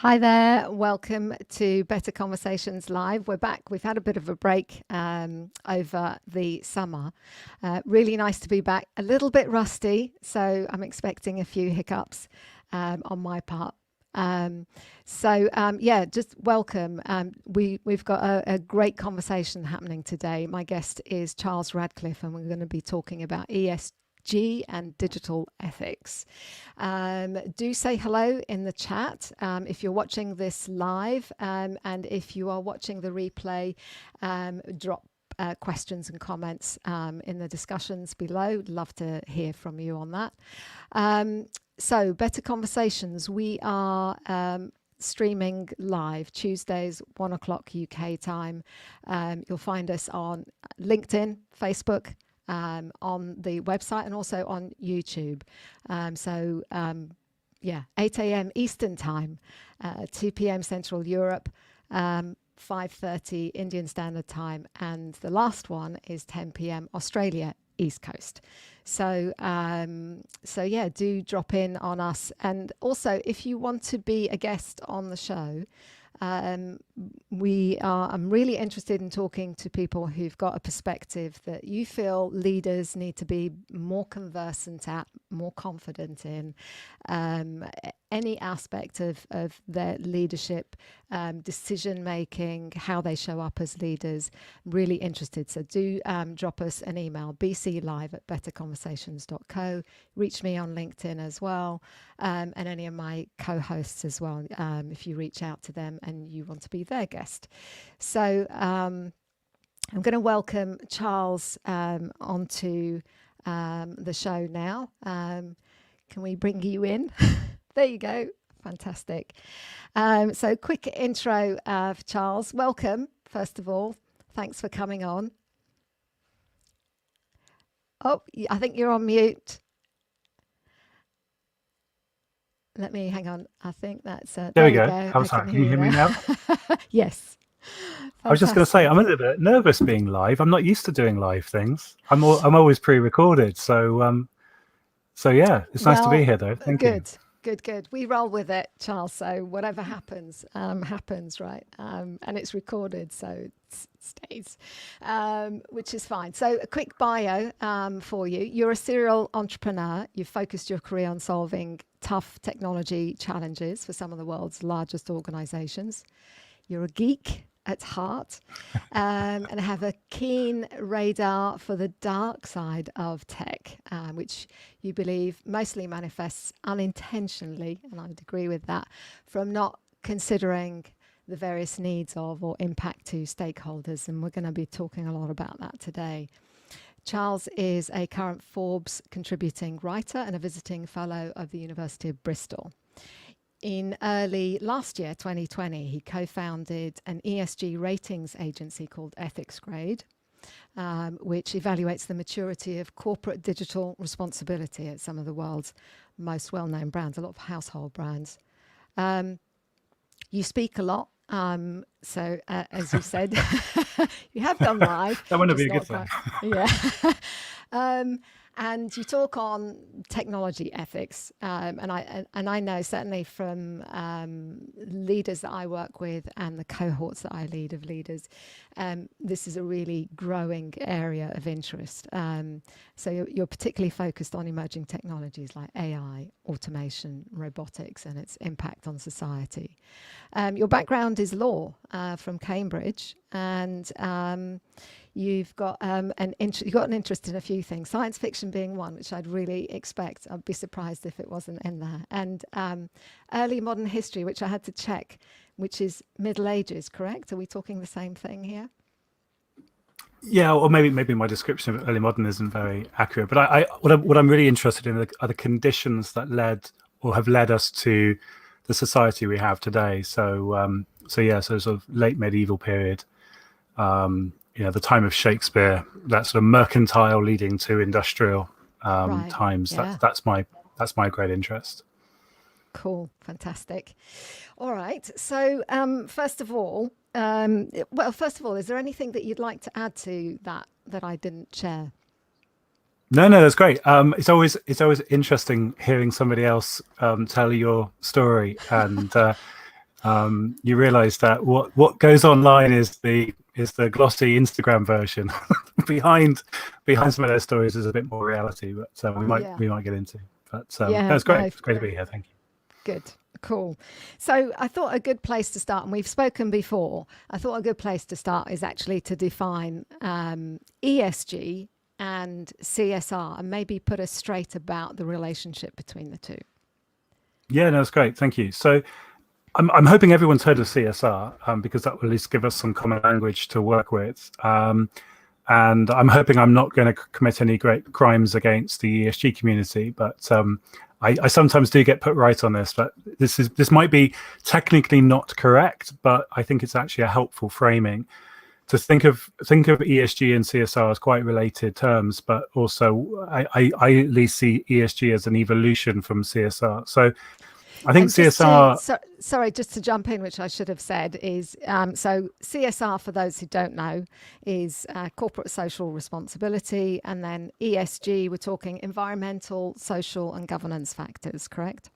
Hi there, welcome to Better Conversations Live. We're back. We've had a bit of a break over the summer. Really nice to be back. A little bit rusty, so I'm expecting a few hiccups on my part. Just welcome. We've got a great conversation happening today. My guest is Charles Radclyffe, and we're going to be talking about ESG and digital ethics. Do say hello in the chat if you're watching this live, and if you are watching the replay, drop questions and comments in the discussions below. Love to hear from you on that. So Better Conversations, we are streaming live Tuesdays 1 o'clock UK time. You'll find us on LinkedIn, Facebook, on the website, and also on YouTube. 8 a.m. Eastern time, 2 p.m. Central Europe, 5:30 Indian Standard Time, and the last one is 10 p.m. Australia East Coast. So do drop in on us. And also, if you want to be a guest on the show, I'm really interested in talking to people who've got a perspective that you feel leaders need to be more conversant at, more confident in, any aspect of their leadership, decision making, how they show up as leaders. Really interested. So do drop us an email, bclive@betterconversations.co. Reach me on LinkedIn as well, and any of my co-hosts as well, if you reach out to them and you want to be their guest. So I'm going to welcome Charles onto the show now. Can we bring you in? There you go. Fantastic. So quick intro of Charles. Welcome, first of all. Thanks for coming on. Oh, I think you're on mute. Let me hang on. I think that's there we go. I'm sorry. Can you hear me now? Yes. Fantastic. I was just going to say, I'm a little bit nervous being live. I'm not used to doing live things. I'm always pre-recorded. So yeah, it's nice to be here, though. Thank you. Good. We roll with it, Charles. So whatever happens, happens, right? And it's recorded, so it stays, which is fine. So a quick bio for you. You're a serial entrepreneur. You've focused your career on solving tough technology challenges for some of the world's largest organizations. You're a geek at heart, and have a keen radar for the dark side of tech, which you believe mostly manifests unintentionally, and I would agree with that, from not considering the various needs of or impact to stakeholders, and we're going to be talking a lot about that today. Charles is a current Forbes contributing writer and a visiting fellow of the University of Bristol. In early last year, 2020, he co-founded an ESG Ratings agency called EthicsGrade, which evaluates the maturity of corporate digital responsibility at some of the world's most well-known brands, a lot of household brands. You speak a lot. So as you said, you have gone live. That wouldn't be a good thing. Yeah. And you talk on technology ethics, and I know certainly from leaders that I work with and the cohorts that I lead of leaders, this is a really growing area of interest. So you're particularly focused on emerging technologies like AI, automation, robotics, and its impact on society. Your background is law from Cambridge, and you've got an interest in a few things, science fiction being one, which I'd really expect. I'd be surprised if it wasn't in there. And early modern history, which I had to check, which is Middle Ages, correct? Are we talking the same thing here? Yeah, or maybe my description of early modern isn't very accurate. But what I'm really interested in are the conditions that led or have led us to the society we have today. So sort of late medieval period. The time of Shakespeare, that sort of mercantile leading to industrial times. Yeah. That's my great interest. Cool, fantastic. All right. So first of all, is there anything that you'd like to add to that I didn't share? No, that's great. It's always interesting hearing somebody else tell your story, and you realize that what goes online is the glossy Instagram version. behind some of those stories is a bit more reality, but we might get into. But that's great. No, It's great to be here. Thank you. good. Cool. So I thought a good place to start, and we've spoken before, I thought a good place to start is actually to define ESG and CSR, and maybe put us straight about the relationship between the two. Yeah, no, that's great. Thank you. So I'm hoping everyone's heard of CSR because that will at least give us some common language to work with. And I'm hoping I'm not going to commit any great crimes against the ESG community, but I sometimes do get put right on this. But this might be technically not correct, but I think it's actually a helpful framing to think of ESG and CSR as quite related terms, but also I at least see ESG as an evolution from CSR. So I think CSR. Sorry, just to jump in, which I should have said is so CSR, for those who don't know, is corporate social responsibility, and then ESG, we're talking environmental, social, and governance factors. Correct?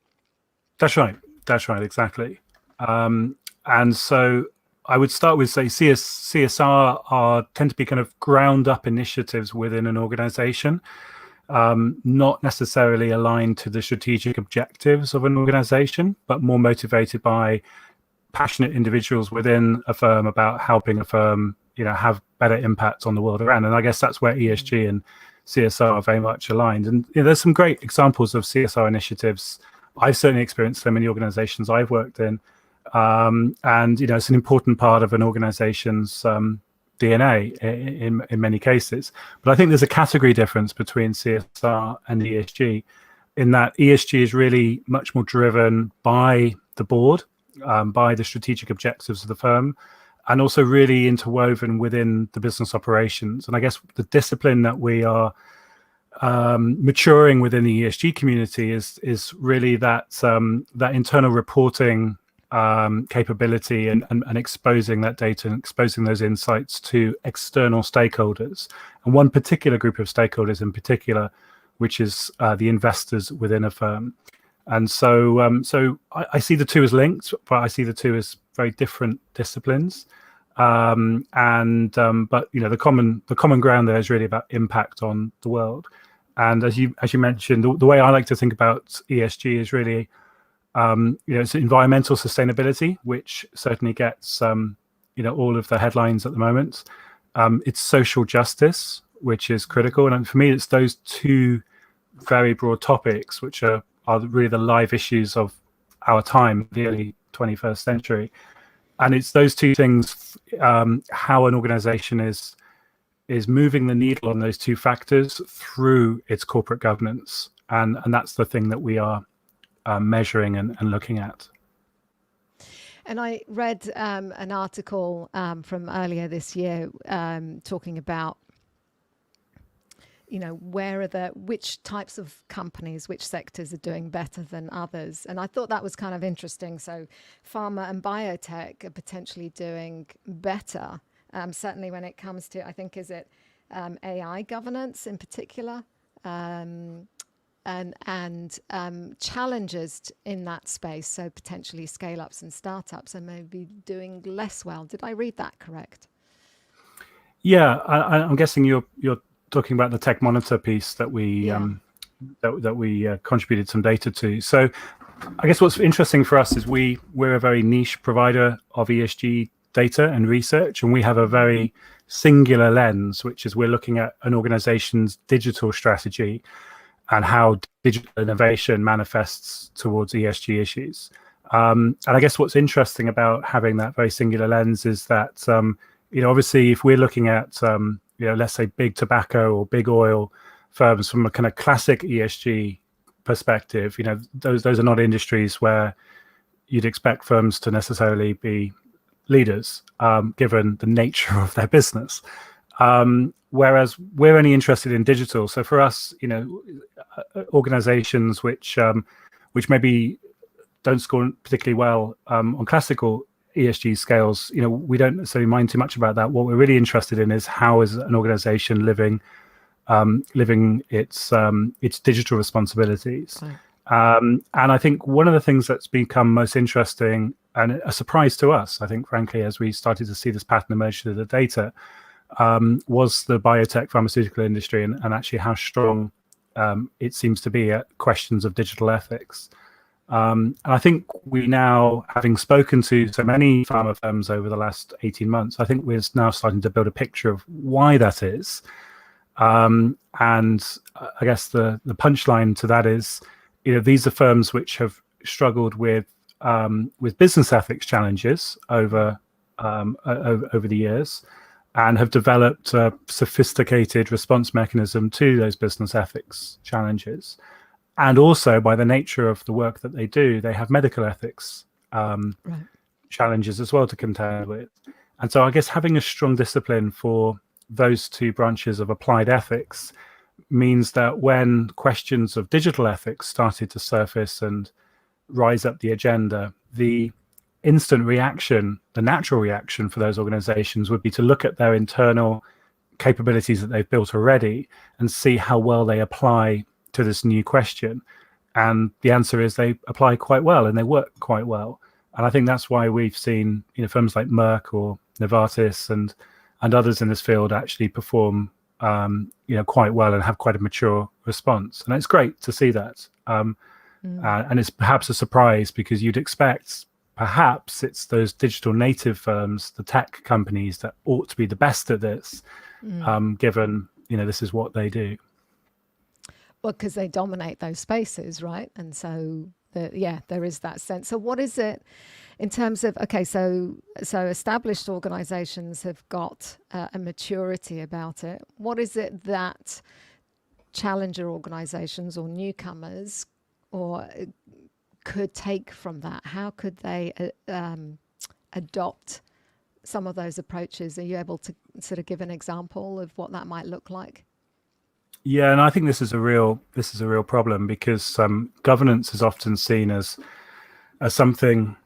That's right. Exactly. And so I would start with say CSR tend to be kind of ground up initiatives within an organization. Not necessarily aligned to the strategic objectives of an organization, but more motivated by passionate individuals within a firm about helping a firm, have better impact on the world around. And I guess that's where ESG and CSR are very much aligned. And there's some great examples of CSR initiatives. I've certainly experienced them in the organizations I've worked in. And it's an important part of an organization's DNA in many cases. But I think there's a category difference between CSR and ESG in that ESG is really much more driven by the board, by the strategic objectives of the firm, and also really interwoven within the business operations. And I guess the discipline that we are maturing within the ESG community is really that internal reporting capability and exposing that data and exposing those insights to external stakeholders, and one particular group of stakeholders in particular, which is the investors within a firm. And so I see the two as linked, but I see the two as very different disciplines. But the common ground there is really about impact on the world. And as you mentioned, the way I like to think about ESG is really it's environmental sustainability, which certainly gets all of the headlines at the moment. It's social justice, which is critical, and for me, it's those two very broad topics, which are really the live issues of our time, the early 21st century. And it's those two things, how an organization is moving the needle on those two factors through its corporate governance, and that's the thing that we are measuring and looking at. And I read an article from earlier this year talking about, which types of companies, which sectors are doing better than others. And I thought that was kind of interesting. So pharma and biotech are potentially doing better, certainly when it comes to, I think, is it AI governance in particular? And challenges in that space, so potentially scale-ups and startups are maybe doing less well. Did I read that correct? Yeah, I'm guessing you're talking about the Tech Monitor piece that we that we contributed some data to. So I guess what's interesting for us is we're a very niche provider of ESG data and research, and we have a very singular lens, which is we're looking at an organization's digital strategy and how digital innovation manifests towards ESG issues. And I guess what's interesting about having that very singular lens is that, obviously, if we're looking at, let's say big tobacco or big oil firms from a kind of classic ESG perspective, those are not industries where you'd expect firms to necessarily be leaders, given the nature of their business. Whereas we're only interested in digital. So for us, organizations which maybe don't score particularly well on classical ESG scales, we don't necessarily mind too much about that. What we're really interested in is how is an organization living its digital responsibilities. Right. And I think one of the things that's become most interesting and a surprise to us, I think, frankly, as we started to see this pattern emerge through the data, was the biotech pharmaceutical industry, and actually how strong it seems to be at questions of digital ethics. And I think we now, having spoken to so many pharma firms over the last 18 months, I think we're now starting to build a picture of why that is. And I guess the punchline to that is, these are firms which have struggled with business ethics challenges over the years, and have developed a sophisticated response mechanism to those business ethics challenges. And also, by the nature of the work that they do, they have medical ethics challenges as well to contend with. And so I guess having a strong discipline for those two branches of applied ethics means that when questions of digital ethics started to surface and rise up the agenda, the instant reaction, the natural reaction for those organizations would be to look at their internal capabilities that they've built already and see how well they apply to this new question. And the answer is they apply quite well and they work quite well. And I think that's why we've seen firms like Merck or Novartis and others in this field actually perform quite well and have quite a mature response. And it's great to see that. And it's perhaps a surprise, because you'd expect perhaps it's those digital native firms, the tech companies, that ought to be the best at this, given this is what they do. Well, because they dominate those spaces, right? And so, there is that sense. So what is it in terms of, so established organizations have got a maturity about it. What is it that challenger organizations or newcomers could take from that? How could they adopt some of those approaches? Are you able to sort of give an example of what that might look like? Yeah, and I think this is a real problem, because governance is often seen as something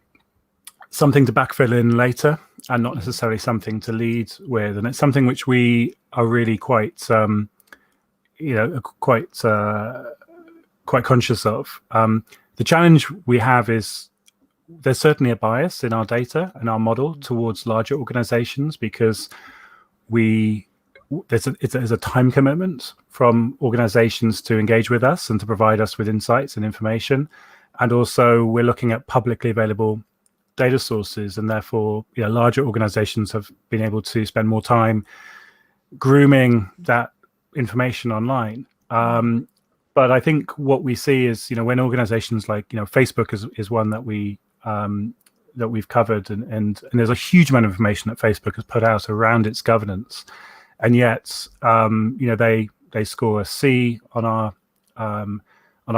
to backfill in later, and not necessarily something to lead with. And it's something which we are really quite conscious of. The challenge we have is there's certainly a bias in our data and our model towards larger organizations, because there's a time commitment from organizations to engage with us and to provide us with insights and information. And also we're looking at publicly available data sources, and therefore larger organizations have been able to spend more time grooming that information online. But I think what we see is, when organizations like, Facebook is one that we've covered, and there's a huge amount of information that Facebook has put out around its governance. And yet, they score a C on our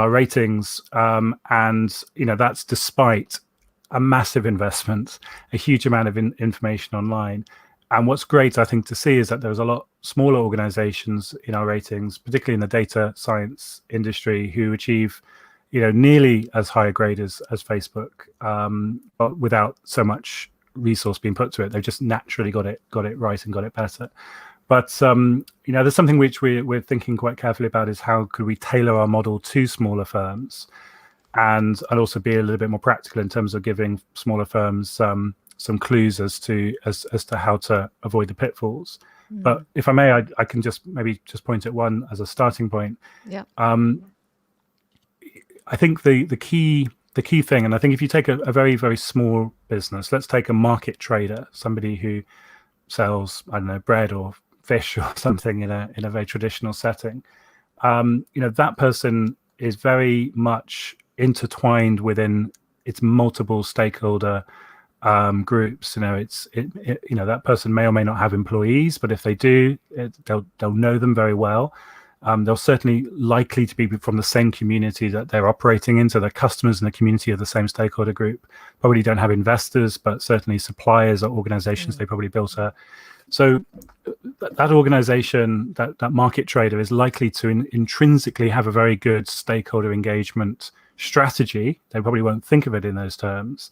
ratings, and that's despite a massive investment, a huge amount of information online. And what's great, I think, to see is that there's a lot smaller organizations in our ratings, particularly in the data science industry, who achieve nearly as high a grade as Facebook, but without so much resource being put to it. They've just naturally got it right and got it better. But there's something which we're thinking quite carefully about, is how could we tailor our model to smaller firms, and also be a little bit more practical in terms of giving smaller firms some clues as to how to avoid the pitfalls. But if I may, I can just point at one as a starting point. Yeah. I think the key thing, and I think if you take a very, very small business, let's take a market trader, somebody who sells, I don't know, bread or fish or something in a very traditional setting, that person is very much intertwined within its multiple stakeholder groups. That person may or may not have employees, but if they do, they'll know them very well. They're certainly likely to be from the same community that they're operating in, so their customers in the community of the same stakeholder group. Probably don't have investors, but certainly suppliers or organizations they probably built a. So that organization, that market trader, is likely to intrinsically have a very good stakeholder engagement strategy. They probably won't think of it in those terms,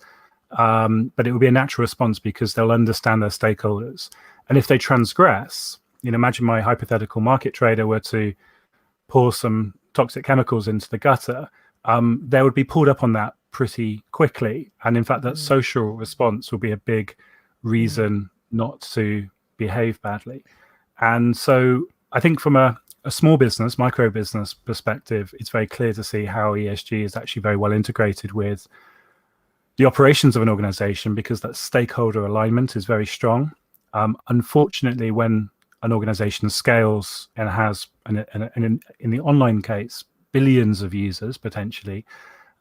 but it will be a natural response because they'll understand their stakeholders. And if they transgress, imagine my hypothetical market trader were to pour some toxic chemicals into the gutter, they would be pulled up on that pretty quickly. And in fact, that social response will be a big reason not to behave badly. And so I think from a small business, micro business perspective, it's very clear to see how ESG is actually very well integrated with the operations of an organization, because that stakeholder alignment is very strong. Unfortunately, when an organization scales and has, in the online case, billions of users potentially,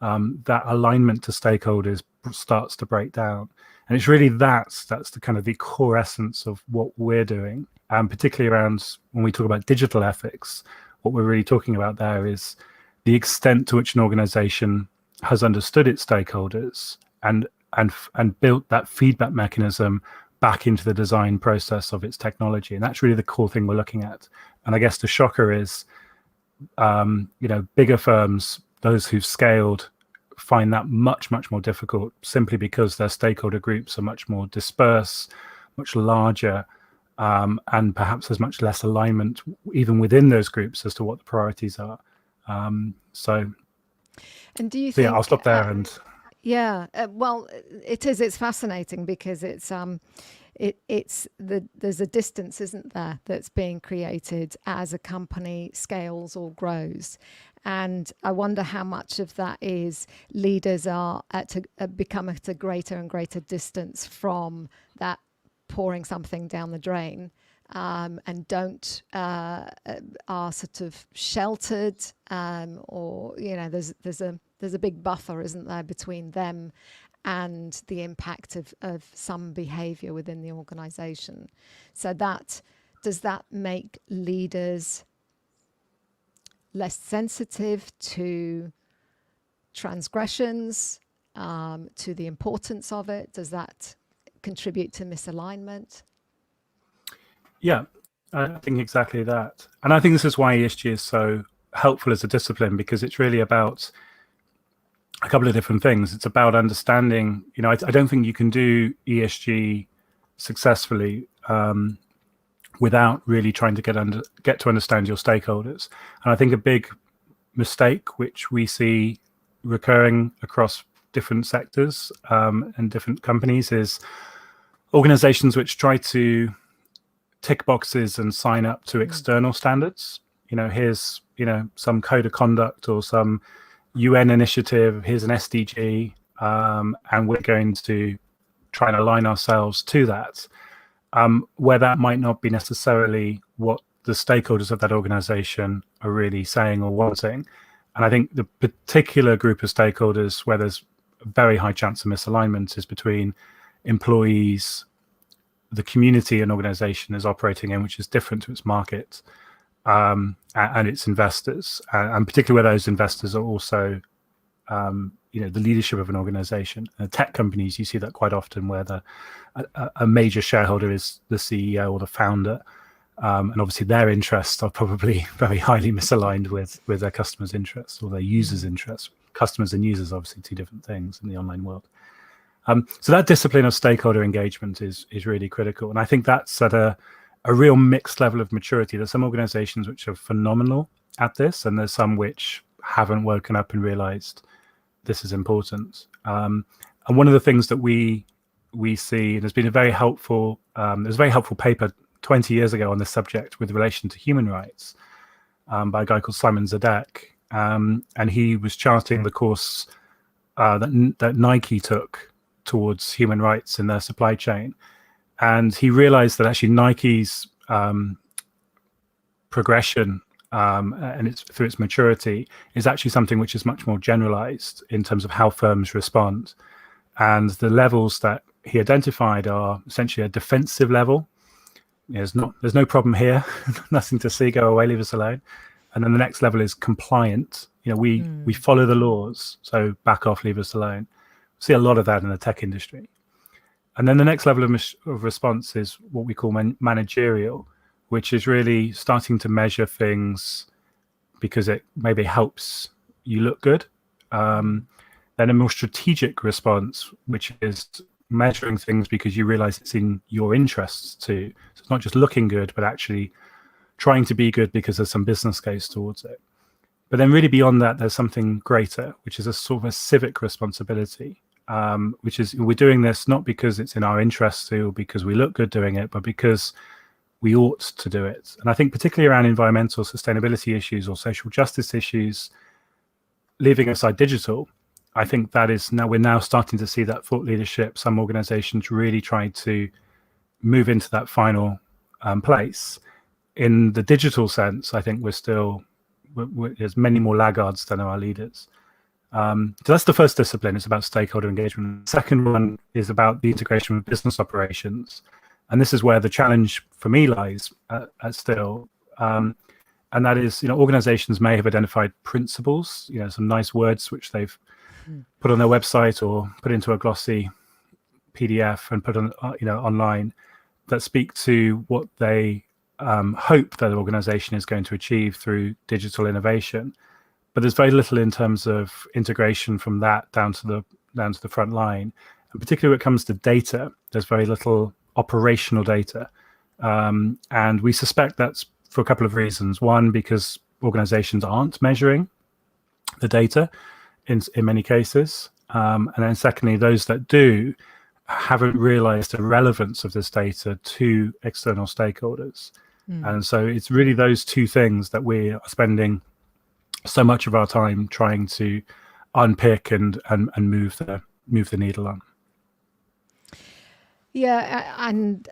that alignment to stakeholders starts to break down. And it's really that's the kind of the core essence of what we're doing, particularly around when we talk about digital ethics. What we're really talking about there is the extent to which an organization has understood its stakeholders and built that feedback mechanism back into the design process of its technology. And that's really the core thing we're looking at. And I guess the shocker is, bigger firms, those who've scaled, find that much more difficult, simply because their stakeholder groups are much more dispersed, much larger, and perhaps there's much less alignment even within those groups as to what the priorities are. And do you think? Yeah, I'll stop there. Well, it's fascinating because there's a distance, isn't there, that's being created as a company scales or grows. And I wonder how much of that is leaders are become at a greater and greater distance from that pouring something down the drain, and don't are sort of sheltered, or there's a big buffer, isn't there, between them and the impact of some behavior within the organization. So does that make leaders less sensitive to transgressions, to the importance of it? Does that contribute to misalignment? Yeah, I think exactly that. And I think this is why ESG is so helpful as a discipline, because it's really about a couple of different things. It's about understanding, I don't think you can do ESG successfully without really trying to get to understand your stakeholders. And I think a big mistake which we see recurring across different sectors and different companies is organizations which try to tick boxes and sign up to external standards. Here's some code of conduct or some UN initiative, here's an SDG, and we're going to try and align ourselves to that, where that might not be necessarily what the stakeholders of that organization are really saying or wanting. And I think the particular group of stakeholders where there's a very high chance of misalignment is between employees, the community an organization is operating in, which is different to its market, and its investors, and particularly where those investors are also, the leadership of an organization. Tech companies, you see that quite often, where a major shareholder is the CEO or the founder, and obviously their interests are probably very highly misaligned with their customers' interests or their users' interests. Customers and users are obviously two different things in the online world. So that discipline of stakeholder engagement is really critical, and I think that's at a real mixed level of maturity. There's some organizations which are phenomenal at this, and there's some which haven't woken up and realized this is important. And one of the things that we see, and there's been a very helpful, there's a very helpful paper 20 years ago on this subject with relation to human rights, by a guy called Simon Zedek, and he was charting the course that Nike took towards human rights in their supply chain. And he realized that actually Nike's progression and through its maturity is actually something which is much more generalized in terms of how firms respond. And the levels that he identified are essentially a defensive level. There's no problem here, nothing to see, go away, leave us alone. And then the next level is compliant. We follow the laws, so back off, leave us alone. See a lot of that in the tech industry. And then the next level of response is what we call managerial, which is really starting to measure things because it maybe helps you look good. Then a more strategic response, which is measuring things because you realize it's in your interests too. So it's not just looking good, but actually trying to be good because there's some business case towards it. But then really beyond that, there's something greater, which is a sort of a civic responsibility, which is we're doing this not because it's in our interest to, or because we look good doing it, but because we ought to do it. And I think particularly around environmental sustainability issues or social justice issues, leaving aside digital, I think that is now, we're now starting to see that thought leadership, some organizations really trying to move into that final place. In the digital sense, I think there's many more laggards than there are leaders. So that's the first discipline. It's about stakeholder engagement. The second one is about the integration with business operations. And this is where the challenge for me lies still. And that is, organizations may have identified principles, some nice words which they've put on their website or put into a glossy PDF and put on, online, that speak to what they hope that an organization is going to achieve through digital innovation. But there's very little in terms of integration from that down to the front line. And particularly when it comes to data, there's very little operational data. And we suspect that's for a couple of reasons. One, because organizations aren't measuring the data in many cases. And then secondly, those that do haven't realized the relevance of this data to external stakeholders. And so it's really those two things that we are spending so much of our time trying to unpick and move the needle on. Yeah, and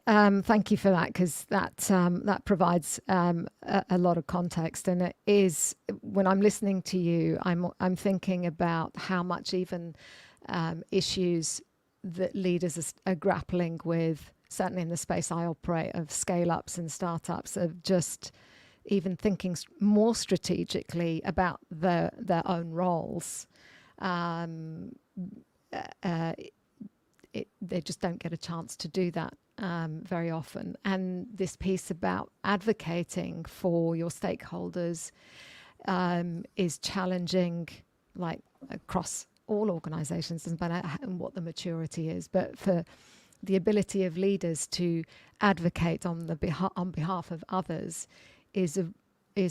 thank you for that, because that provides a lot of context. And it is, when I'm listening to you, I'm thinking about how much even issues that leaders are grappling with, certainly in the space I operate, of scale-ups and startups, of just even thinking more strategically about their own roles. They just don't get a chance to do that very often. And this piece about advocating for your stakeholders is challenging, like across all organizations, doesn't matter what the maturity is, but for the ability of leaders to advocate on behalf of others is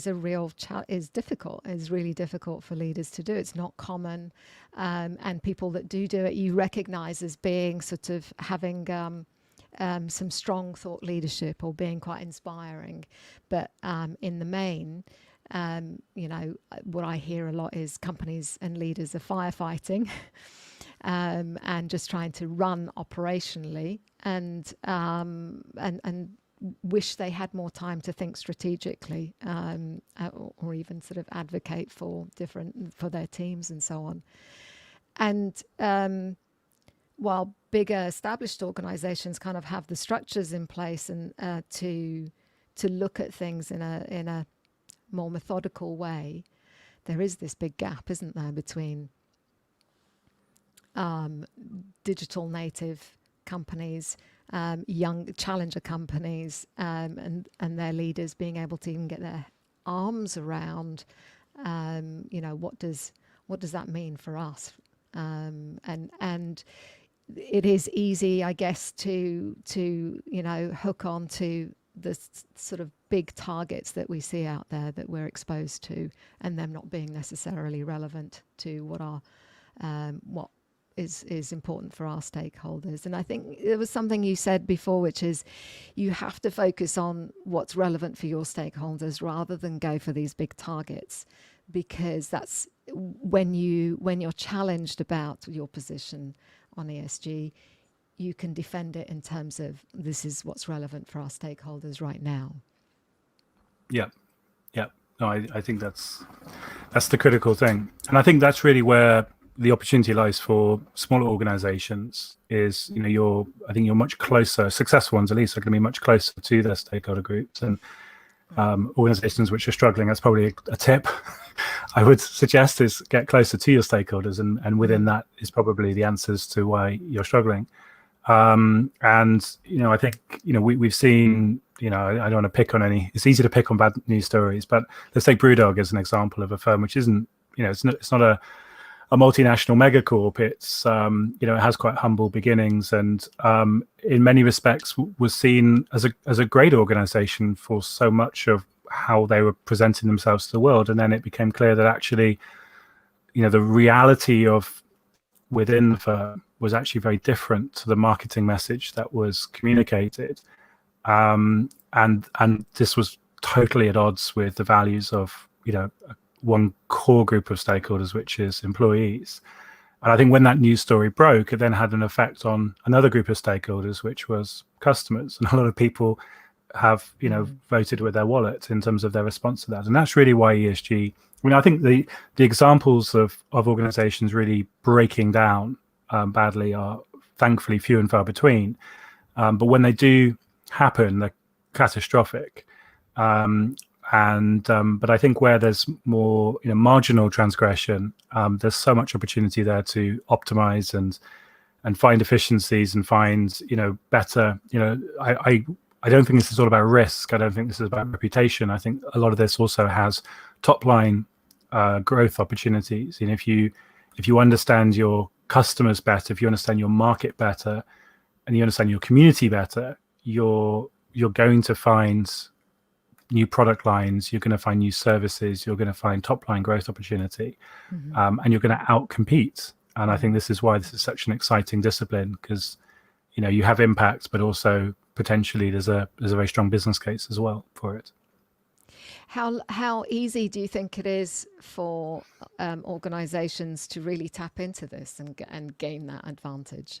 a real challenge. Is really difficult for leaders to do. It's not common, and people that do it, you recognize as being sort of having some strong thought leadership or being quite inspiring. But in the main, what I hear a lot is companies and leaders are firefighting and just trying to run operationally and wish they had more time to think strategically, or even sort of advocate for their teams and so on. And while bigger established organizations kind of have the structures in place and to look at things in a more methodical way, there is this big gap, isn't there, between digital native companies, young challenger companies, and their leaders being able to even get their arms around, what does that mean for us? And it is easy, I guess, to hook on to the sort of big targets that we see out there that we're exposed to, and them not being necessarily relevant to what is important for our stakeholders. And I think there was something you said before, which is you have to focus on what's relevant for your stakeholders rather than go for these big targets, because that's when you're challenged about your position on ESG, you can defend it in terms of this is what's relevant for our stakeholders right now. Yeah. No, I think that's the critical thing. And I think that's really where the opportunity lies for smaller organizations is, I think you're much closer, successful ones at least are going to be much closer to their stakeholder groups, and organizations which are struggling, that's probably a tip I would suggest, is get closer to your stakeholders, and within that is probably the answers to why you're struggling. And I think we've seen, I don't want to pick on any, it's easy to pick on bad news stories, but let's take Brewdog as an example of a firm which isn't, it's not a multinational megacorp. It's it has quite humble beginnings, and in many respects was seen as a great organization for so much of how they were presenting themselves to the world. And then it became clear that actually, the reality of within the firm was actually very different to the marketing message that was communicated. And this was totally at odds with the values of, one core group of stakeholders, which is employees. And I think when that news story broke, it then had an effect on another group of stakeholders, which was customers. And a lot of people have, voted with their wallet in terms of their response to that. And that's really why ESG, I think the examples of organizations really breaking down badly are thankfully few and far between. But when they do happen, they're catastrophic. But I think where there's more marginal transgression, there's so much opportunity there to optimize and find efficiencies and find better. I don't think this is all about risk. I don't think this is about reputation. I think a lot of this also has top line growth opportunities. And if you understand your customers better, if you understand your market better, and you understand your community better, you're going to find new product lines, you're going to find new services, you're going to find top line growth opportunity, and you're going to outcompete. And I think this is why this is such an exciting discipline, because you have impact, but also potentially there's a very strong business case as well for it. How easy do you think it is for organizations to really tap into this and gain that advantage?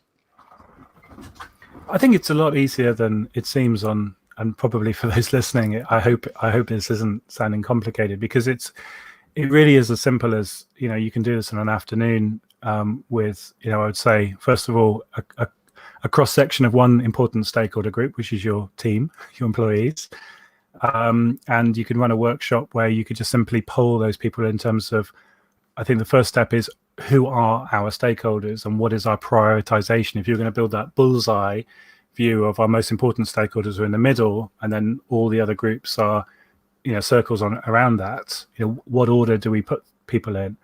I think it's a lot easier than it seems and probably for those listening, I hope this isn't sounding complicated, because it really is as simple as, you can do this in an afternoon with, I would say, first of all, a cross-section of one important stakeholder group, which is your team, your employees. And you can run a workshop where you could just simply poll those people in terms of, I think the first step is, who are our stakeholders and what is our prioritization? If you're going to build that bullseye view of our most important stakeholders are in the middle, and then all the other groups are, circles around that, what order do we put people in,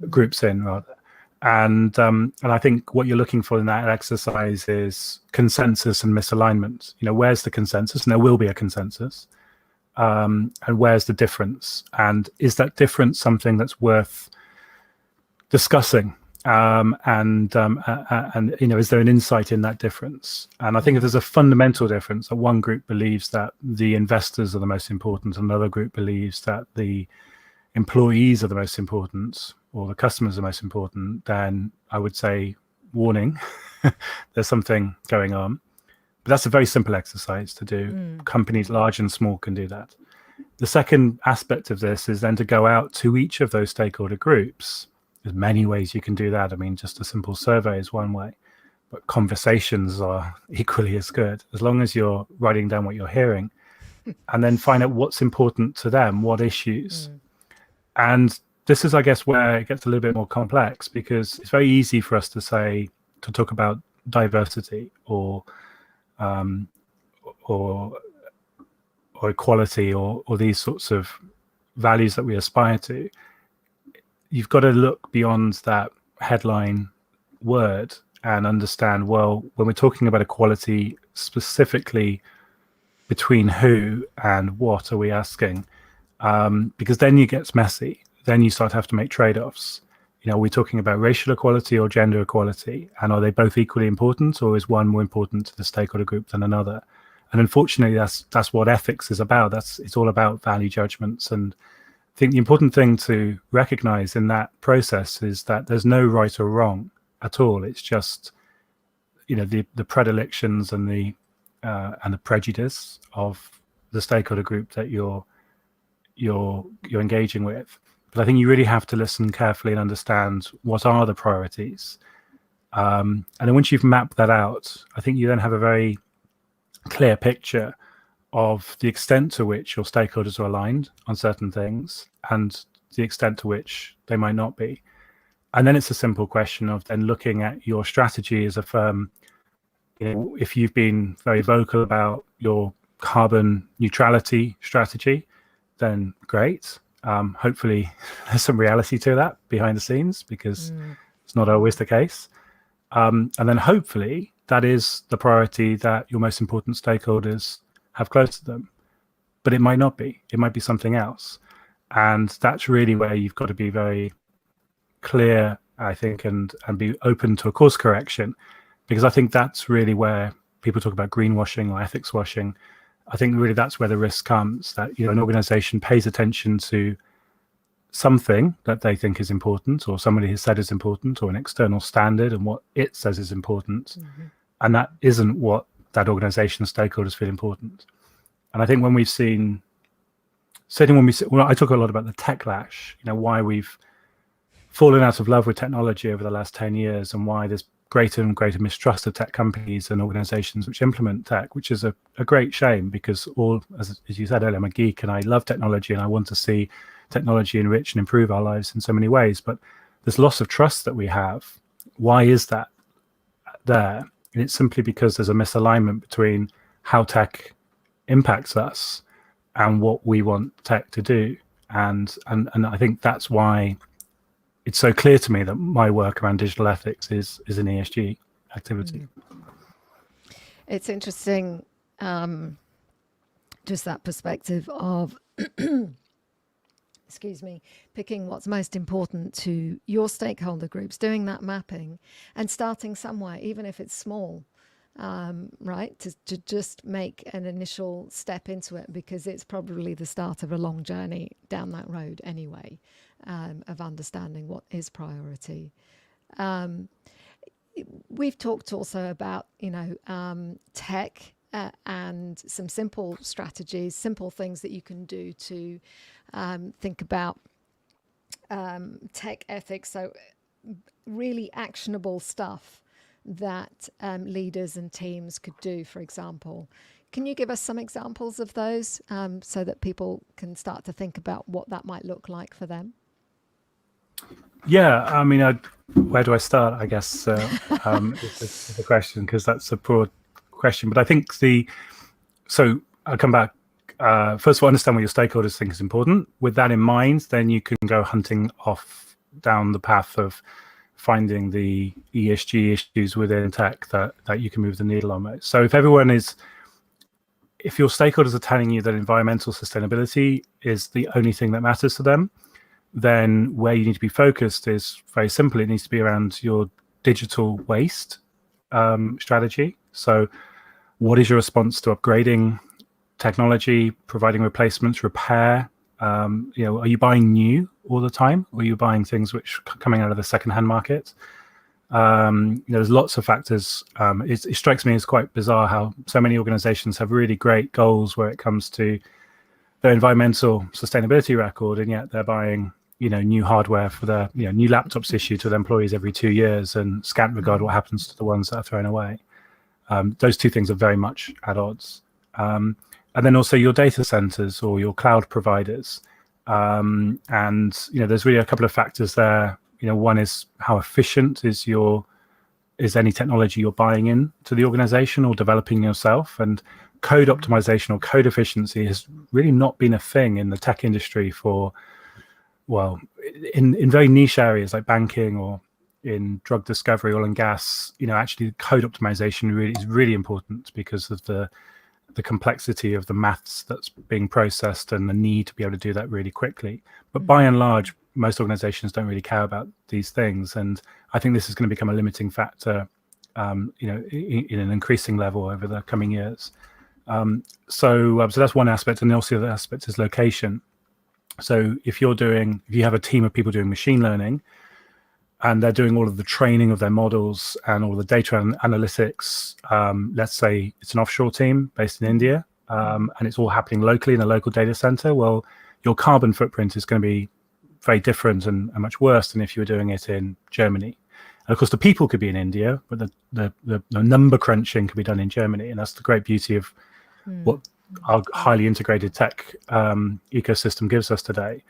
groups in rather? And I think what you're looking for in that exercise is consensus and misalignment. Where's the consensus? And there will be a consensus. And where's the difference? And is that difference something that's worth discussing? And is there an insight in that difference? And I think if there's a fundamental difference, that one group believes that the investors are the most important, another group believes that the employees are the most important, or the customers are most important, then I would say, warning, there's something going on. But that's a very simple exercise to do. Companies large and small can do that. The second aspect of this is then to go out to each of those stakeholder groups. There's many ways you can do that. I mean, just a simple survey is one way, but conversations are equally as good, as long as you're writing down what you're hearing, and then find out what's important to them, what issues. And this is, I guess, where it gets a little bit more complex, because it's very easy for us to talk about diversity or equality or these sorts of values that we aspire to. You've got to look beyond that headline word and understand, well, when we're talking about equality, specifically between who and what are we asking? Because then it gets messy. Then you start to have to make trade-offs. Are we talking about racial equality or gender equality? And are they both equally important, or is one more important to the stakeholder group than another? And unfortunately, that's what ethics is about. It's all about value judgments. And I think the important thing to recognize in that process is that there's no right or wrong at all. It's just, the predilections and the prejudice of the stakeholder group that you're engaging with. But I think you really have to listen carefully and understand what are the priorities. And then once you've mapped that out, I think you then have a very clear picture of the extent to which your stakeholders are aligned on certain things and the extent to which they might not be. And then it's a simple question of then looking at your strategy as a firm. If you've been very vocal about your carbon neutrality strategy, then great. Hopefully there's some reality to that behind the scenes, because it's not always the case. And then hopefully that is the priority that your most important stakeholders have close to them. but it might not be. It might be something else. And that's really where you've got to be very clear, I think, and be open to a course correction, because I think that's really where people talk about greenwashing or ethics washing. I think really that's where the risk comes, that, you know, an organization pays attention to something that they think is important, or somebody has said is important, or an external standard and what it says is important. And that isn't what that organization's stakeholders feel important. And I think when we've seen, certainly when I talk a lot about the techlash, you know, why we've fallen out of love with technology over the last 10 years, and why there's greater and greater mistrust of tech companies and organizations which implement tech, which is a great shame, because as you said earlier, I'm a geek and I love technology and I want to see technology enrich and improve our lives in so many ways. But this loss of trust that we have, why is that there? And it's simply because there's a misalignment between how tech impacts us and what we want tech to do. And I think that's why it's so clear to me that my work around digital ethics is an ESG activity. It's interesting, just that perspective of, excuse me, picking what's most important to your stakeholder groups, doing that mapping and starting somewhere, even if it's small, right? To just make an initial step into it, because it's probably the start of a long journey down that road anyway, of understanding what is priority. We've talked also about, tech and some simple strategies, simple things that you can do to think about tech ethics. So really actionable stuff that leaders and teams could do, for example. Can you give us some examples of those so that people can start to think about what that might look like for them? Yeah, I mean, where do I start? I guess is the question, because that's a broad question. But I think so I'll come back. First of all, understand what your stakeholders think is important. With that in mind, then you can go hunting off down the path of finding the ESG issues within tech that you can move the needle on most. So if your stakeholders are telling you that environmental sustainability is the only thing that matters to them, then where you need to be focused is very simple. It needs to be around your digital waste strategy. So what is your response to upgrading technology, providing replacements, repair? Are you buying new all the time, or are you buying things which are coming out of the secondhand market? There's lots of factors. It strikes me as quite bizarre how so many organizations have really great goals where it comes to their environmental sustainability record, and yet they're buying new hardware for their new laptops issued to their employees every 2 years, and scant regard what happens to the ones that are thrown away. Those two things are very much at odds. And then also your data centers or your cloud providers. And there's really a couple of factors there. One is how efficient is any technology you're buying in to the organization or developing yourself. And code optimization or code efficiency has really not been a thing in the tech industry in very niche areas like banking or in drug discovery, oil and gas. Actually code optimization is really important because of the complexity of the maths that's being processed and the need to be able to do that really quickly. But by and large, most organizations don't really care about these things. And I think this is going to become a limiting factor, in an increasing level over the coming years. So that's one aspect. And also the other aspect is location. So if you have a team of people doing machine learning, and they're doing all of the training of their models and all the data analytics, let's say it's an offshore team based in India, and it's all happening locally in a local data center, well, your carbon footprint is going to be very different and much worse than if you were doing it in Germany. And of course, the people could be in India, but the number crunching could be done in Germany. And that's the great beauty of what our highly integrated tech ecosystem gives us today.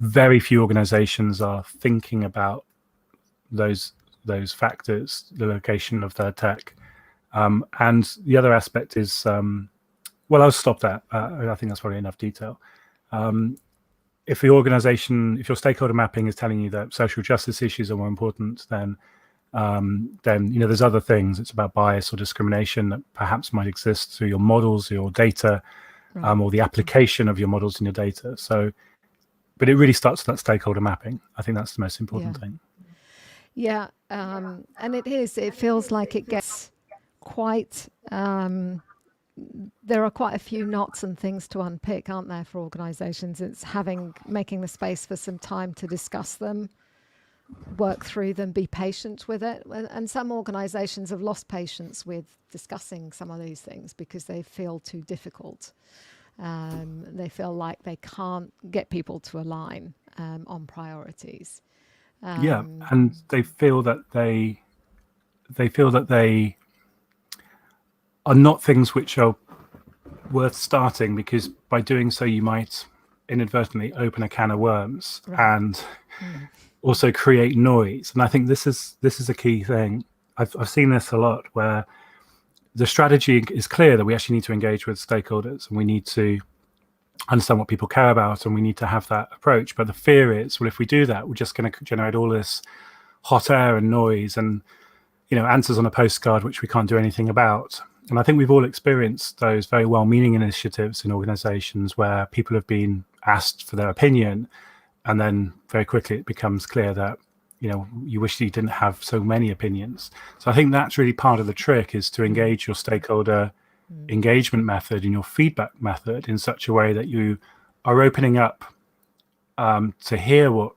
Very few organizations are thinking about those factors, the location of their tech. And the other aspect is, I'll stop there. I think that's probably enough detail. If your stakeholder mapping is telling you that social justice issues are more important, then there's other things. It's about bias or discrimination that perhaps might exist through your models, your data, Right. or the application of your models and your data. So, but it really starts with that stakeholder mapping. I think that's the most important thing. Yeah, and it feels like it gets quite, there are quite a few knots and things to unpick, aren't there, for organizations? It's making the space for some time to discuss them, work through them, be patient with it. And some organizations have lost patience with discussing some of these things because they feel too difficult. They feel like they can't get people to align on priorities. Yeah, and they feel that they are not things which are worth starting, because by doing so you might inadvertently open a can of worms and also create noise. And I think this is a key thing. I've seen this a lot, where the strategy is clear that we actually need to engage with stakeholders and we need to understand what people care about and we need to have that approach. But the fear is, well, if we do that, we're just going to generate all this hot air and noise and, you know, answers on a postcard which we can't do anything about. And I think we've all experienced those very well-meaning initiatives in organizations where people have been asked for their opinion, and then very quickly it becomes clear that, you know, you wish you didn't have so many opinions. So I think that's really part of the trick, is to engage your stakeholder engagement method and your feedback method in such a way that you are opening up to hear what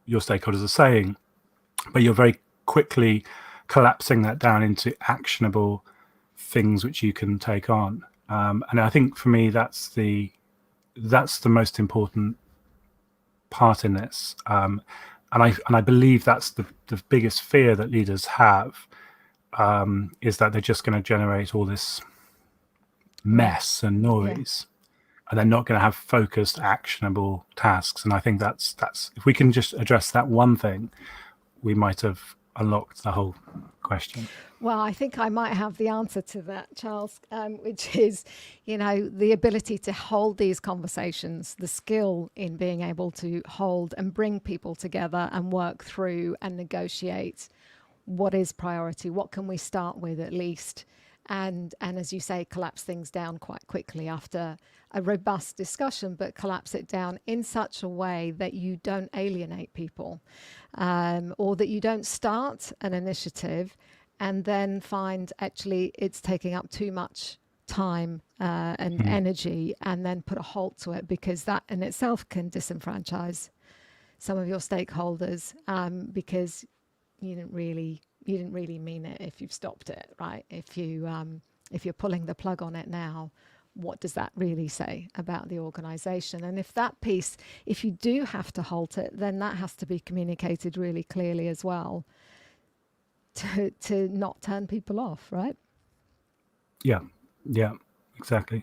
your stakeholders are saying, but you're very quickly collapsing that down into actionable things which you can take on. And I think for me, that's the most important part in this. And I believe that's the biggest fear that leaders have, is that they're just going to generate all this mess and noise, and they're not going to have focused, actionable tasks. And I think that's if we can just address that one thing, we might have unlocked the whole question. Well, I think I might have the answer to that, Charles, which is, you know, the ability to hold these conversations, the skill in being able to hold and bring people together and work through and negotiate what is priority, what can we start with at least, and as you say, collapse things down quite quickly after a robust discussion, but collapse it down in such a way that you don't alienate people, or that you don't start an initiative and then find actually it's taking up too much time and energy, and then put a halt to it, because that in itself can disenfranchise some of your stakeholders, because you didn't really mean it if you've stopped it, right? If you're pulling the plug on it now, what does that really say about the organization? And if that piece, if you do have to halt it, then that has to be communicated really clearly as well, to not turn people off, right? Yeah, exactly.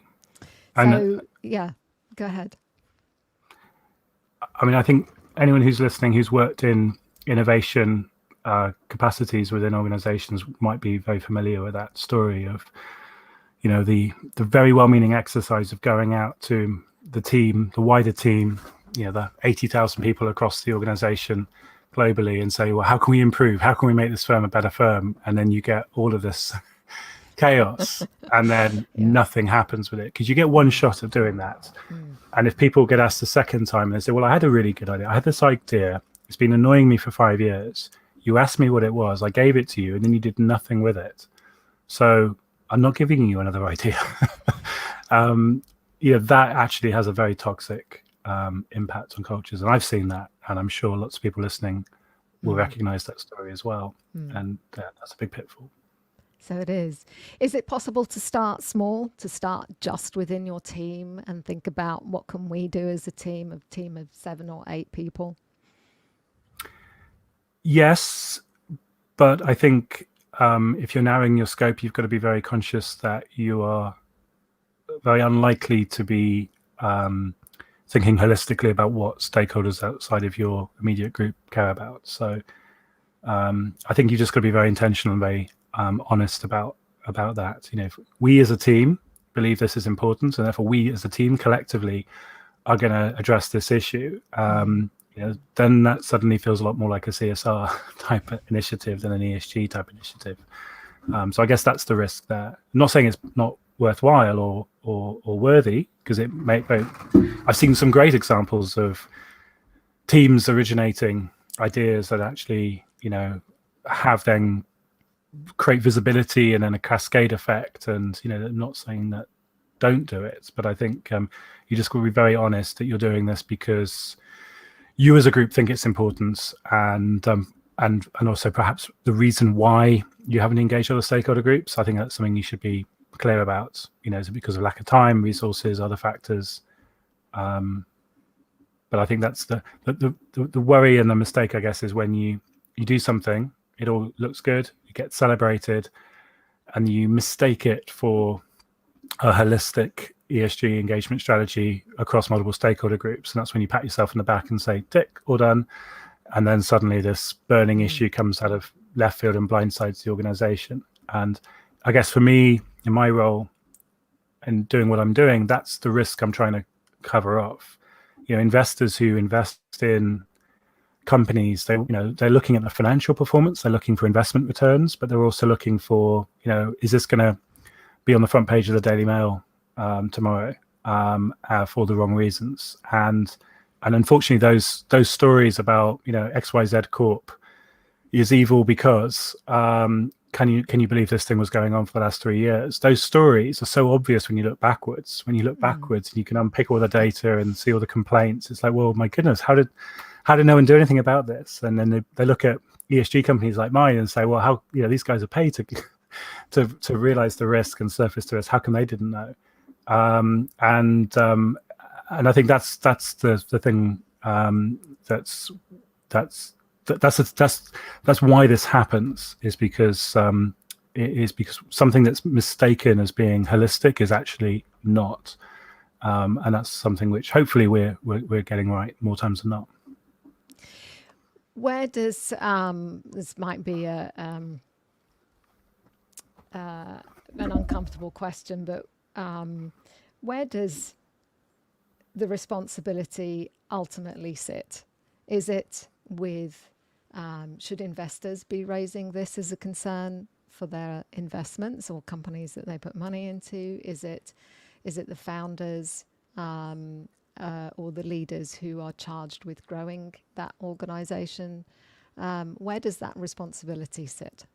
So, go ahead. I mean, I think anyone who's listening who's worked in innovation capacities within organizations might be very familiar with that story of, you know, the very well-meaning exercise of going out to the team, the wider team, you know, the 80,000 people across the organization globally, and say, well, how can we improve? How can we make this firm a better firm? And then you get all of this chaos, and then nothing happens with it, because you get one shot of doing that. And if people get asked the second time, and they say, well, I had a really good idea. I had this idea. It's been annoying me for 5 years. You asked me what it was. I gave it to you, and then you did nothing with it. So I'm not giving you another idea. You know, that actually has a very toxic impact on cultures. And I've seen that. And I'm sure lots of people listening will recognize that story as well. And that's a big pitfall. So it is. Is it possible to start small, to start just within your team and think about what can we do as a team of 7 or 8 people? Yes, but I think if you're narrowing your scope, you've got to be very conscious that you are very unlikely to be thinking holistically about what stakeholders outside of your immediate group care about. So I think you just got to be very intentional and very honest about that. You know, if we as a team believe this is important, and therefore we as a team collectively are going to address this issue, you know, then that suddenly feels a lot more like a CSR type initiative than an ESG type initiative. So I guess that's the risk there. I'm not saying it's not worthwhile or worthy, because it may. I've seen some great examples of teams originating ideas that actually, have then create visibility and then a cascade effect. And I'm not saying that don't do it, but I think you just got to be very honest that you're doing this because you as a group think it's important, and also perhaps the reason why you haven't engaged other stakeholder groups. I think that's something you should be clear about. Is it because of lack of time, resources, other factors? But I think that's the worry and the mistake, I guess, is when you do something, it all looks good, it gets celebrated, and you mistake it for a holistic ESG engagement strategy across multiple stakeholder groups. And that's when you pat yourself on the back and say, tick, all done. And then suddenly this burning issue comes out of left field and blindsides the organization. And I guess for me, in my role and doing what I'm doing, that's the risk I'm trying to cover off. Investors who invest in companies, they're looking at the financial performance, they're looking for investment returns, but they're also looking for, is this going to be on the front page of the Daily Mail tomorrow for the wrong reasons? And unfortunately, those stories about XYZ Corp is evil because can you believe this thing was going on for the last 3 years? Those stories are so obvious when you look backwards. When you look backwards, you can unpick all the data and see all the complaints. It's like, well, my goodness, how did no one do anything about this? And then they look at ESG companies like mine and say, well, how these guys are paid to realize the risk and surface to us. How come they didn't know? And I think that's the thing. That's why this happens, is because something that's mistaken as being holistic is actually not, and that's something which hopefully we're getting right more times than not. Where does this might be an uncomfortable question, but where does the responsibility ultimately sit? Is it with should investors be raising this as a concern for their investments or companies that they put money into? Is it the founders or the leaders who are charged with growing that organization? Where does that responsibility sit?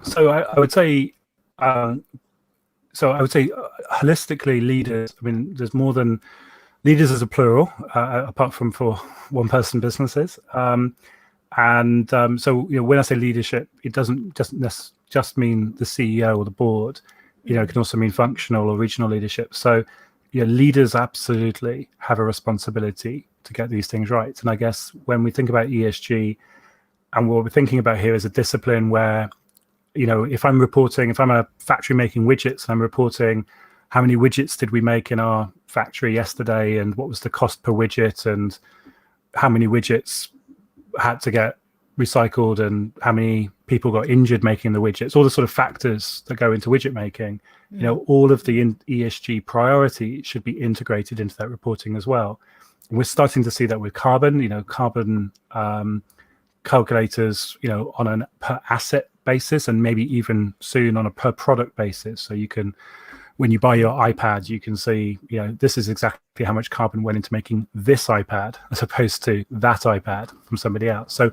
So I would say, holistically, leaders. I mean, there's more than leaders as a plural, apart from for one-person businesses. So when I say leadership, it doesn't just mean the CEO or the board. It can also mean functional or regional leadership. So leaders absolutely have a responsibility to get these things right. And I guess when we think about ESG, and what we're thinking about here is a discipline where, if I'm a factory making widgets and I'm reporting how many widgets did we make in our factory yesterday and what was the cost per widget and how many widgets had to get recycled and how many people got injured making the widgets, all the sort of factors that go into widget making, all of the ESG priorities should be integrated into that reporting as well. And we're starting to see that with carbon, carbon calculators, on a per asset basis and maybe even soon on a per product basis. So you can, when you buy your iPad, you can see, this is exactly how much carbon went into making this iPad as opposed to that iPad from somebody else. So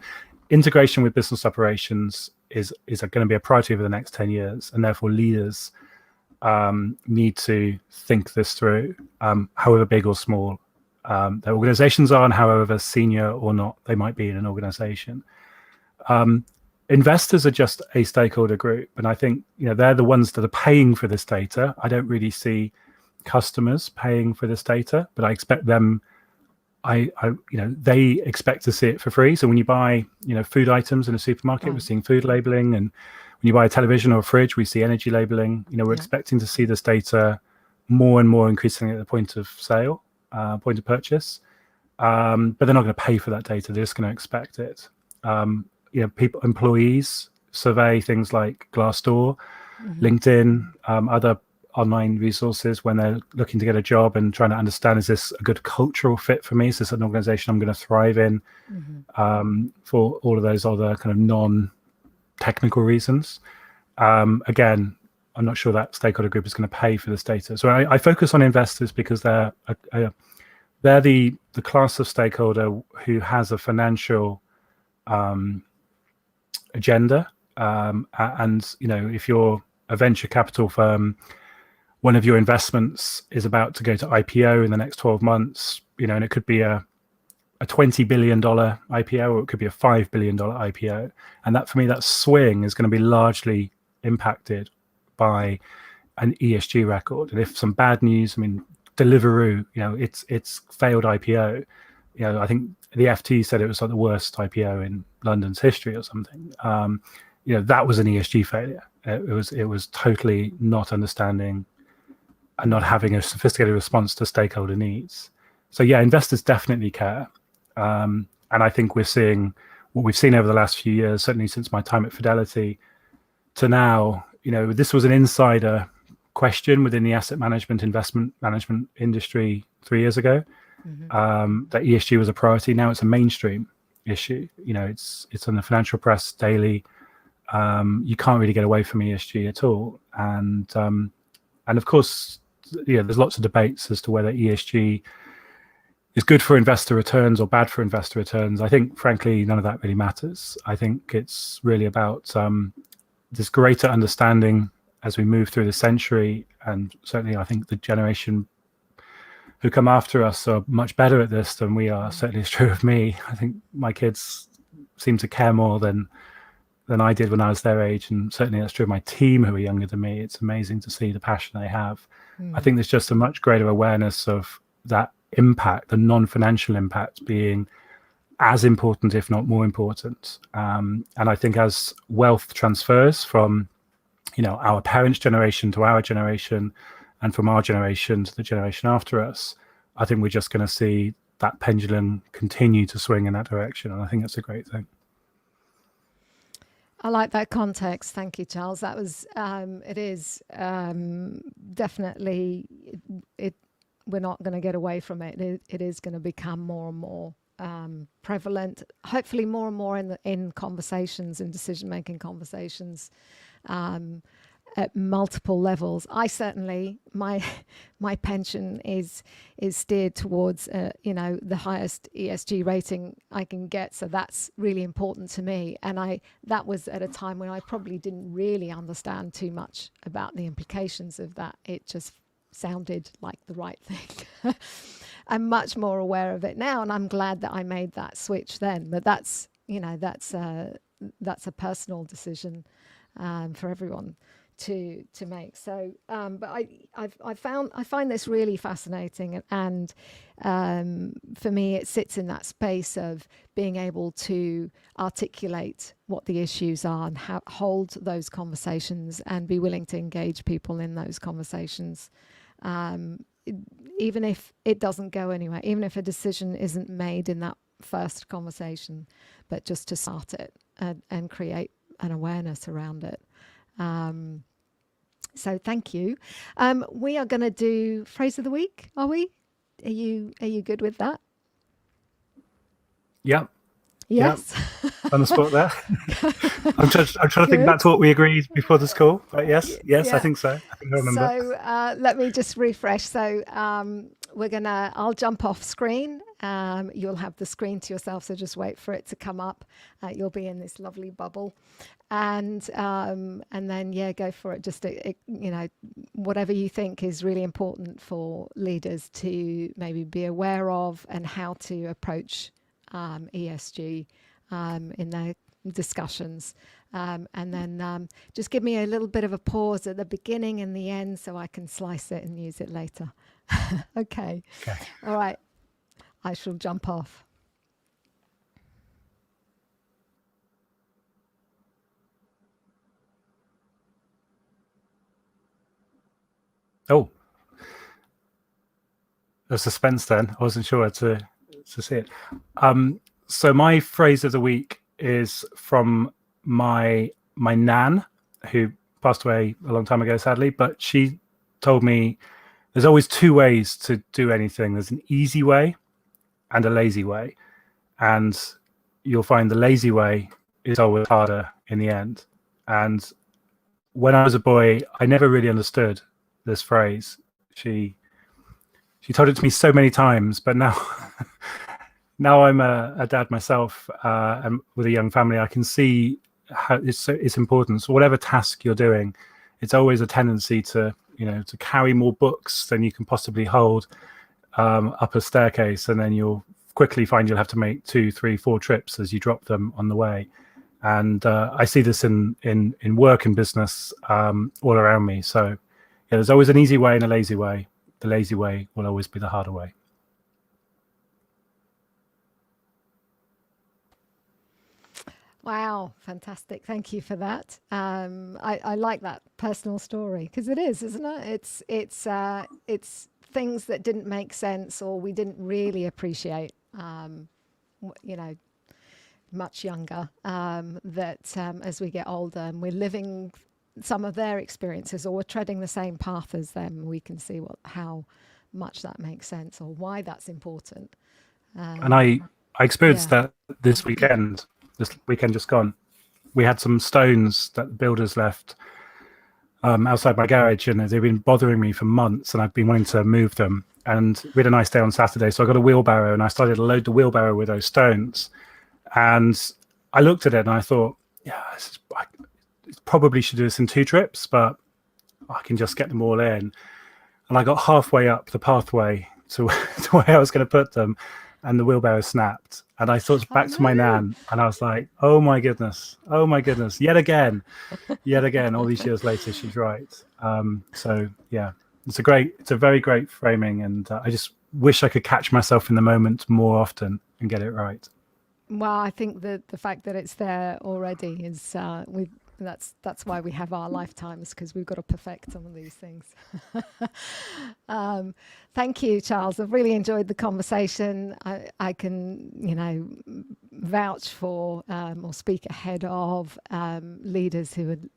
integration with business operations is going to be a priority over the next 10 years. And therefore leaders need to think this through, however big or small their organizations are and however senior or not they might be in an organization. Investors are just a stakeholder group, and I think they're the ones that are paying for this data. I don't really see customers paying for this data, but I expect them. They expect to see it for free. So when you buy food items in a supermarket, we're seeing food labeling, and when you buy a television or a fridge, we see energy labeling. We're expecting to see this data more and more increasingly at the point of sale, point of purchase. But they're not going to pay for that data; they're just going to expect it. Employees survey things like Glassdoor, LinkedIn, other online resources when they're looking to get a job and trying to understand, is this a good cultural fit for me? Is this an organization I'm going to thrive in? For all of those other kind of non-technical reasons. Again, I'm not sure that stakeholder group is going to pay for this data. So I focus on investors because they're the class of stakeholder who has a financial agenda. And if you're a venture capital firm, one of your investments is about to go to IPO in the next 12 months, and it could be a $20 billion IPO, or it could be a $5 billion IPO. And that, for me, that swing is going to be largely impacted by an ESG record. And if some bad news, Deliveroo, it's failed IPO. I think the FT said it was like the worst IPO in London's history or something. That was an ESG failure. It was totally not understanding and not having a sophisticated response to stakeholder needs. So yeah, investors definitely care. And I think we're seeing what we've seen over the last few years, certainly since my time at Fidelity to now. This was an insider question within the asset management, investment management industry 3 years ago. That ESG was a priority. Now it's a mainstream issue. It's on the financial press daily. You can't really get away from ESG at all. And of course, there's lots of debates as to whether ESG is good for investor returns or bad for investor returns. I think, frankly, none of that really matters. I think it's really about this greater understanding as we move through the century. And certainly, I think the generation who come after us are much better at this than we are. Certainly, it's true of me. I think my kids seem to care more than I did when I was their age, and certainly that's true of my team who are younger than me. It's amazing to see the passion they have. I think there's just a much greater awareness of that impact, the non-financial impact being as important, if not more important. And I think as wealth transfers from our parents' generation to our generation, and from our generation to the generation after us, I think we're just going to see that pendulum continue to swing in that direction. And I think that's a great thing. I like that context. Thank you, Charles. That was, it is definitely, we're not going to get away from it. It is going to become more and more prevalent, hopefully more and more in conversations, in decision-making conversations, at multiple levels. I certainly, my pension is steered towards the highest ESG rating I can get, so that's really important to me. And that was at a time when I probably didn't really understand too much about the implications of that. It just sounded like the right thing. I'm much more aware of it now, and I'm glad that I made that switch then. But that's a personal decision for everyone to make. So, but I find this really fascinating, and for me, it sits in that space of being able to articulate what the issues are and hold those conversations and be willing to engage people in those conversations, even if it doesn't go anywhere, even if a decision isn't made in that first conversation, but just to start it and create an awareness around it. So thank you. We are going to do phrase of the week. Are we? Are you good with that? Yeah. Yes. Yep. On the spot there. I'm trying to think back to what we agreed before this call. But yes, yeah. I think so. I think I remember. So let me just refresh. So I'll jump off screen. You'll have the screen to yourself, so just wait for it to come up. You'll be in this lovely bubble, and then go for it. Just whatever you think is really important for leaders to maybe be aware of, and how to approach ESG in their discussions, and then just give me a little bit of a pause at the beginning and the end so I can slice it and use it later. Okay. All right. I shall jump off. Oh, the suspense then. I wasn't sure to see it. So my phrase of the week is from my nan, who passed away a long time ago, sadly, but she told me there's always two ways to do anything. There's an easy way and a lazy way. And you'll find the lazy way is always harder in the end. And when I was a boy, I never really understood this phrase. She told it to me so many times, but now now I'm a dad myself, and with a young family, I can see how it's important. So whatever task you're doing, it's always a tendency to to carry more books than you can possibly hold up a staircase, and then you'll quickly find you'll have to make 2, 3, 4 trips as you drop them on the way. And I see this in work and business all around me. So yeah, there's always an easy way and a lazy way. The lazy way will always be the harder way. Wow, fantastic! Thank you for that. I like that personal story because it is, isn't it? It's things that didn't make sense or we didn't really appreciate. You know, much younger. That as we get older and we're living some of their experiences or we're treading the same path as them, we can see how much that makes sense or why that's important. And I experienced that this weekend just gone. We had some stones that the builders left outside my garage, and they've been bothering me for months, and I've been wanting to move them. And we had a nice day on Saturday, so I got a wheelbarrow and I started to load the wheelbarrow with those stones. And I looked at it and I thought, yeah, I probably should do this in 2 trips, but I can just get them all in. And I got halfway up the pathway to where I was going to put them, and the wheelbarrow snapped. And I thought back to my nan, and I was like, oh my goodness, yet again, all these years later, she's right. So yeah, it's a very great framing, and I just wish I could catch myself in the moment more often and get it right. Well, I think that the fact that it's there already is that's why we have our lifetimes, because we've got to perfect some of these things. Thank you, Charles. I've really enjoyed the conversation. I can, vouch for or speak ahead of leaders who would,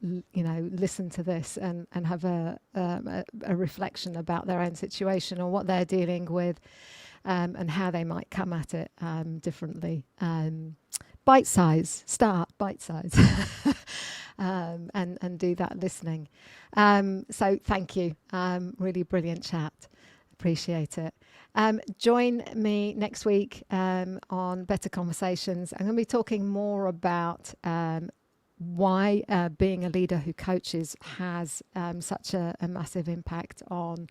listen to this and have a reflection about their own situation or what they're dealing with, and how they might come at it differently. Bite size, start bite size. And do that listening. So thank you. Really brilliant chat. Appreciate it. Join me next week on Better Conversations. I'm going to be talking more about why being a leader who coaches has such a massive impact on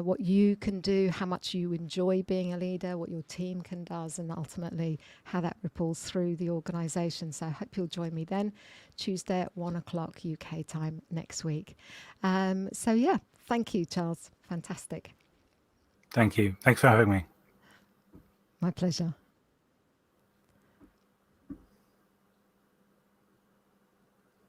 what you can do, how much you enjoy being a leader, what your team can does, and ultimately how that ripples through the organisation. So I hope you'll join me then, Tuesday at 1:00 UK time next week. So yeah, thank you, Charles. Fantastic. Thank you. Thanks for having me. My pleasure.